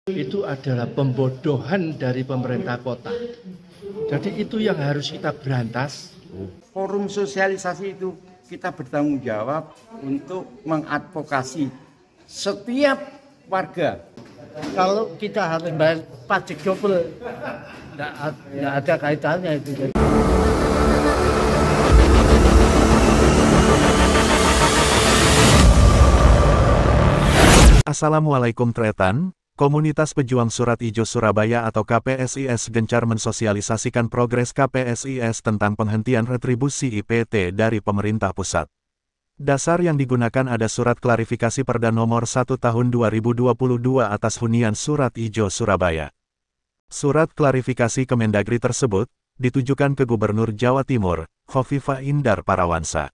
Itu adalah pembodohan dari pemerintah kota. Jadi itu yang harus kita berantas. Forum sosialisasi itu kita bertanggung jawab untuk mengadvokasi setiap warga. Kalau kita harus bayar pajak double, nggak ada kaitannya itu. Assalamualaikum Tretan. Komunitas Pejuang Surat Ijo Surabaya atau KPSIS gencar mensosialisasikan progres KPSIS tentang penghentian retribusi IPT dari pemerintah pusat. Dasar yang digunakan ada Surat Klarifikasi Perda Nomor 1 Tahun 2022 atas hunian Surat Ijo Surabaya. Surat klarifikasi Kemendagri tersebut ditujukan ke Gubernur Jawa Timur, Khofifah Indar Parawansa.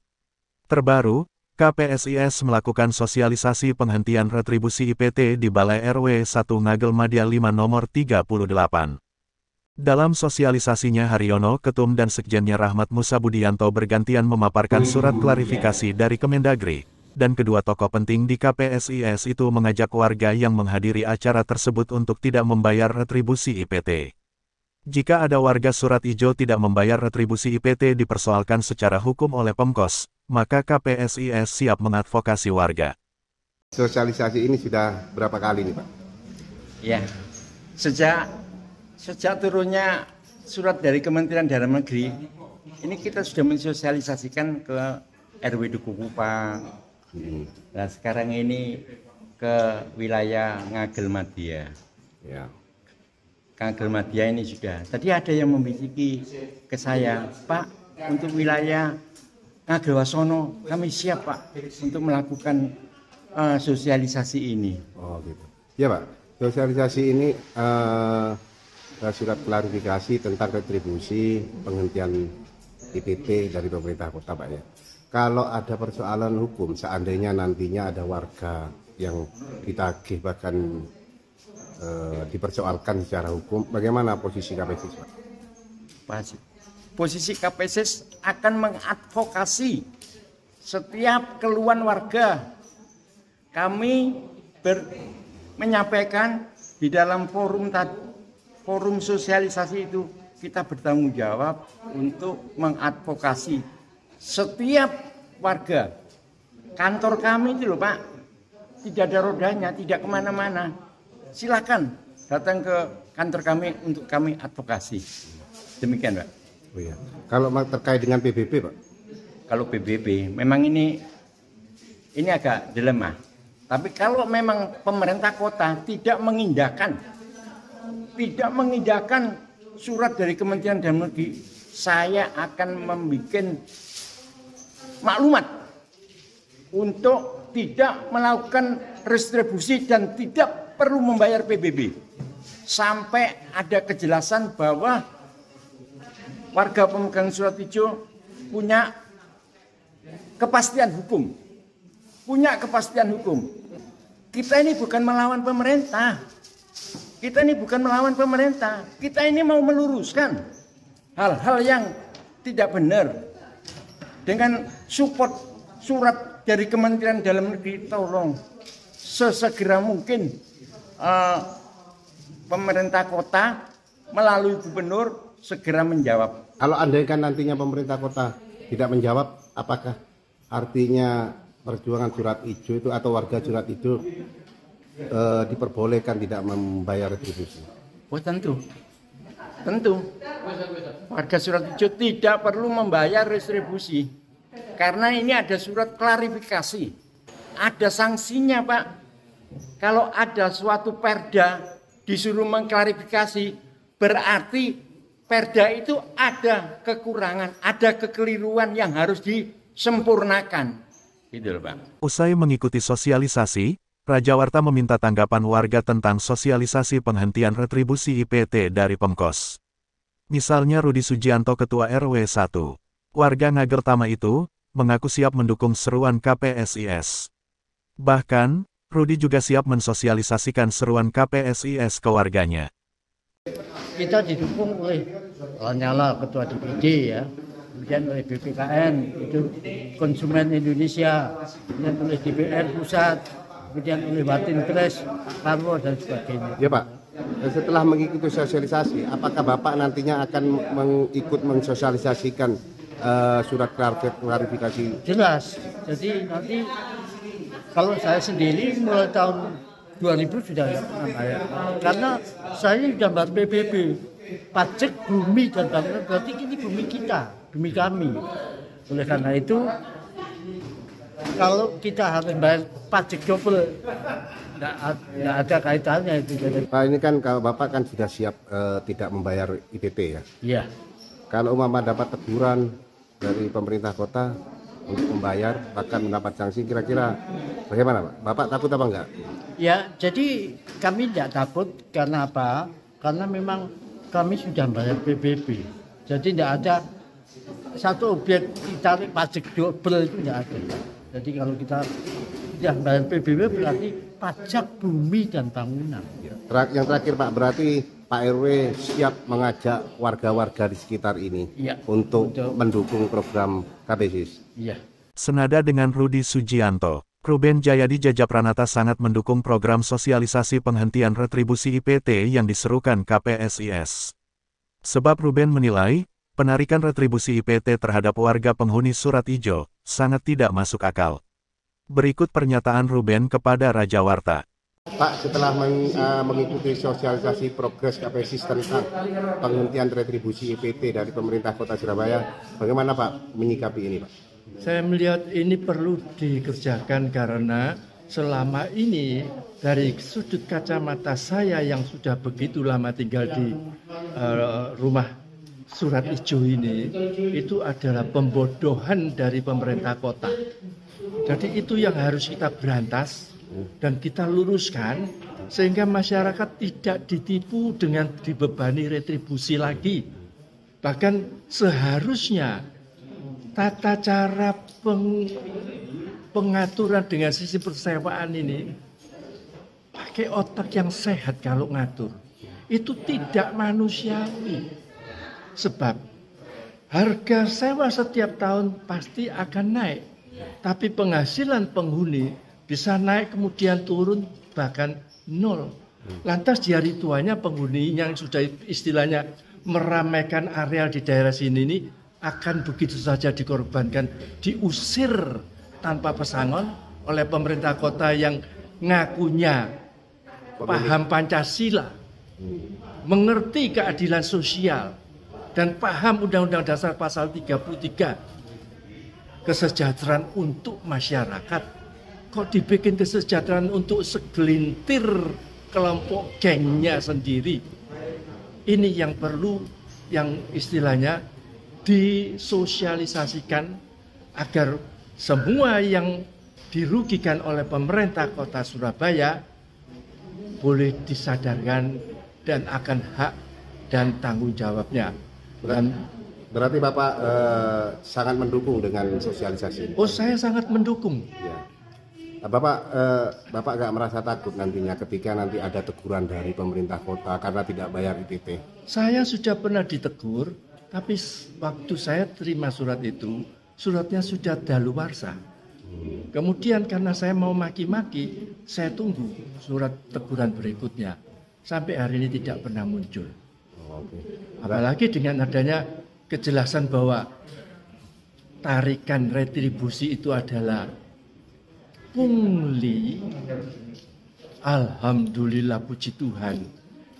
Terbaru, KPSIS melakukan sosialisasi penghentian retribusi IPT di Balai RW 1 Ngagel Madya 5 nomor 38. Dalam sosialisasinya Haryono, Ketum dan Sekjennya Rahmat Musa Budianto bergantian memaparkan surat klarifikasi dari Kemendagri, dan kedua tokoh penting di KPSIS itu mengajak warga yang menghadiri acara tersebut untuk tidak membayar retribusi IPT. Jika ada warga Surat Ijo tidak membayar retribusi IPT dipersoalkan secara hukum oleh Pemkos, maka KPSIS siap mengadvokasi warga. Sosialisasi ini sudah berapa kali nih Pak? Ya, sejak turunnya surat dari Kementerian Dalam Negeri, ini kita sudah mensosialisasikan ke RW Duku Kupang. Nah sekarang ini ke wilayah Ngagel Madya. Ya. Ngagel Madya ini sudah. Tadi ada yang membisiki ke saya, Pak, untuk wilayah Ngagel Wasono kami siap Pak untuk melakukan sosialisasi ini. Oh gitu. Ya Pak, sosialisasi ini surat klarifikasi tentang retribusi penghentian IPT dari pemerintah kota Pak ya. Kalau ada persoalan hukum, seandainya nantinya ada warga yang ditagih bahkan dipersoalkan secara hukum, bagaimana posisi KPSIS Pak? Posisi KPSIS akan mengadvokasi setiap keluhan warga. Kami menyampaikan di dalam forum sosialisasi itu kita bertanggung jawab untuk mengadvokasi setiap warga. Kantor kami itu loh Pak, tidak ada rodanya, tidak kemana-mana. Silakan datang ke kantor kami untuk kami advokasi. Demikian Pak. Oh iya. Kalau terkait dengan PBB Pak? Kalau PBB memang ini agak dilema. Tapi kalau memang pemerintah kota tidak mengindahkan surat dari Kementerian Dalam Negeri, saya akan membuat maklumat untuk tidak melakukan retribusi dan tidak perlu membayar PBB sampai ada kejelasan bahwa warga pemegang surat ijo punya kepastian hukum. Kita ini bukan melawan pemerintah. Kita ini mau meluruskan hal-hal yang tidak benar. Dengan support surat dari Kementerian Dalam Negeri, tolong sesegera mungkin pemerintah kota melalui gubernur segera menjawab. Kalau andaikan nantinya pemerintah kota tidak menjawab, apakah artinya perjuangan surat ijo itu atau warga surat ijo diperbolehkan tidak membayar retribusi? Oh tentu. Warga surat ijo tidak perlu membayar retribusi karena ini ada surat klarifikasi, ada sanksinya Pak. Kalau ada suatu perda disuruh mengklarifikasi, berarti perda itu ada kekurangan, ada kekeliruan yang harus disempurnakan. Gitu loh Pak. Usai mengikuti sosialisasi, Raja Warta meminta tanggapan warga tentang sosialisasi penghentian retribusi IPT dari Pemkos. Misalnya Rudi Sujianto Ketua RW 1, warga Ngagel Tama itu, mengaku siap mendukung seruan KPSIS. Bahkan, Rudi juga siap mensosialisasikan seruan KPSIS ke warganya. Kita didukung oleh Lanyala Ketua DPD ya, kemudian oleh BPKN, itu Konsumen Indonesia, kemudian oleh DPR Pusat, kemudian oleh Watinpres, Parwo dan sebagainya. Ya Pak, setelah mengikuti sosialisasi, apakah Bapak nantinya akan ikut mensosialisasikan surat klarifikasi? Jelas, jadi nanti kalau saya sendiri mulai tahun 2000 sudah nggak pernah bayar, karena saya sudah bayar PBB, pajak bumi dan bangunan, berarti ini bumi kita, bumi kami. Oleh karena itu, kalau kita harus bayar pajak double, nggak ada kaitannya itu. Pak, ini kan kalau Bapak kan sudah siap tidak membayar IPT ya? Iya. Kalau umpama dapat teguran dari pemerintah kota untuk membayar, bahkan mendapat sanksi, kira-kira bagaimana Pak? Bapak takut apa enggak? Ya, jadi kami tidak takut, karena apa? Karena memang kami sudah bayar PBB. Jadi tidak ada satu objek ditarik pajak double, itu tidak ada. Jadi kalau kita sudah bayar PBB berarti pajak bumi dan bangunan. Yang terakhir Pak, berarti Pak RW siap mengajak warga-warga di sekitar ini untuk mendukung program KPSIS. Iya. Senada dengan Rudi Sujianto, Ruben Jayadi Jajapranata sangat mendukung program sosialisasi penghentian retribusi IPT yang diserukan KPSIS. Sebab Ruben menilai, penarikan retribusi IPT terhadap warga penghuni Surat Ijo sangat tidak masuk akal. Berikut pernyataan Ruben kepada Raja Warta. Pak, setelah mengikuti sosialisasi progres KPSIS tentang penghentian retribusi IPT dari pemerintah Kota Surabaya, bagaimana Pak menyikapi ini Pak? Saya melihat ini perlu dikerjakan karena selama ini dari sudut kacamata saya yang sudah begitu lama tinggal di rumah Surat Ijo ini, itu adalah pembodohan dari pemerintah kota. Jadi itu yang harus kita berantas dan kita luruskan sehingga masyarakat tidak ditipu dengan dibebani retribusi lagi. Bahkan seharusnya tata cara pengaturan dengan sisi persewaan ini pakai otak yang sehat kalau ngatur. Itu tidak manusiawi. Sebab harga sewa setiap tahun pasti akan naik. Tapi penghasilan penghuni bisa naik kemudian turun bahkan nol. Lantas di hari tuanya penghuni yang sudah istilahnya meramaikan areal di daerah sini ini akan begitu saja dikorbankan, diusir tanpa pesangon oleh pemerintah kota yang ngakunya paham Pancasila, mengerti keadilan sosial, dan paham Undang-Undang Dasar Pasal 33, kesejahteraan untuk masyarakat. Kok dibikin kesejahteraan untuk segelintir kelompok gengnya sendiri? Ini yang perlu, yang istilahnya disosialisasikan agar semua yang dirugikan oleh pemerintah Kota Surabaya boleh disadarkan dan akan hak dan tanggung jawabnya. Berarti Bapak sangat mendukung dengan sosialisasi ini? Oh, saya sangat mendukung. Ya. Bapak nggak merasa takut nantinya ketika nanti ada teguran dari pemerintah kota karena tidak bayar IPT? Saya sudah pernah ditegur, tapi waktu saya terima surat itu, suratnya sudah daluarsa. Kemudian karena saya mau maki-maki, saya tunggu surat teguran berikutnya. Sampai hari ini tidak pernah muncul. Apalagi dengan adanya kejelasan bahwa tarikan retribusi itu adalah pungli. Alhamdulillah, puji Tuhan.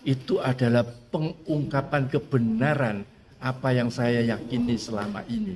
Itu adalah pengungkapan kebenaran apa yang saya yakini selama ini.